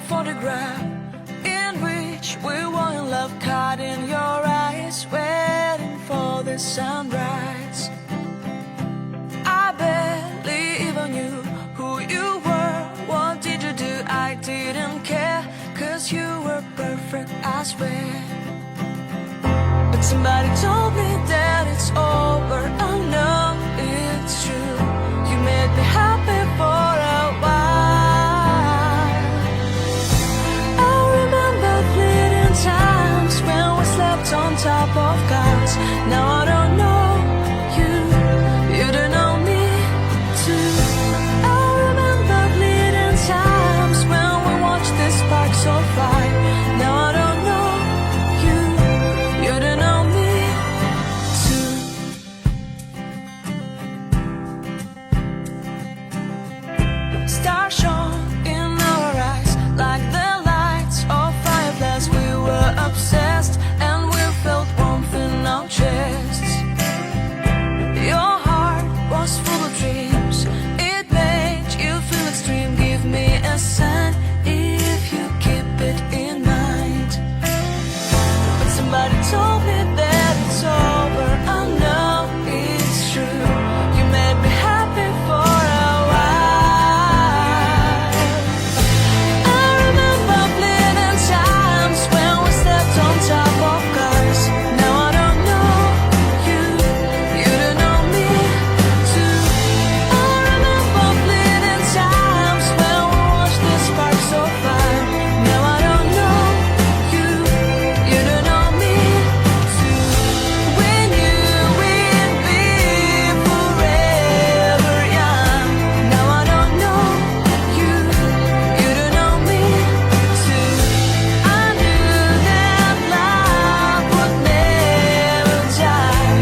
photograph in which we were in love, caught in your eyes, waiting for the sunrise. I barely even knew who you were. What did you do? I didn't care, 'cause you were perfect, I swear. But somebody told me that it's over. I know it's true. You made me happy for a while. I remember fleeting times when we slept on top of cars. Now I don't know you, you don't know me too. I remember fleeting times when we watched the sparks so fly. Now I don't know you, you don't know me too. Stars shone in our eyes like the lights of fireflies. We were obsessed and we felt warmth in our chests. Your heart was full of dreams. It made you feel extreme. Give me a sign if you keep it in mind. But somebody told me that it's over. I know it's true. You made me happy for a while. I remember fleeting times when we slept on top of cars. Now I don't know you, you don't know me too. I remember fleeting times when we watched the sparks so fly. Now I don't know you, you don't know me too. We knew we'd be forever young. Now I don't know you, you don't know me too. I knew that love would never die.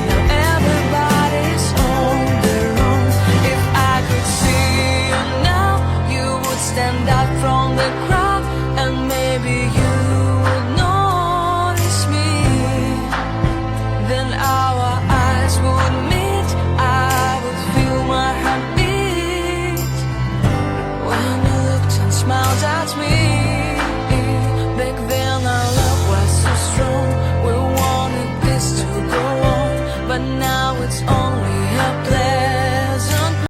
Now everybody's on their own. If I could see you now, you would stand out from the crowd, and maybe you would notice me. Then our eyes would meet, I would feel my heart beat when you looked and smiled at me. Back then our love was so strong. We wanted this to go on, but now it's on.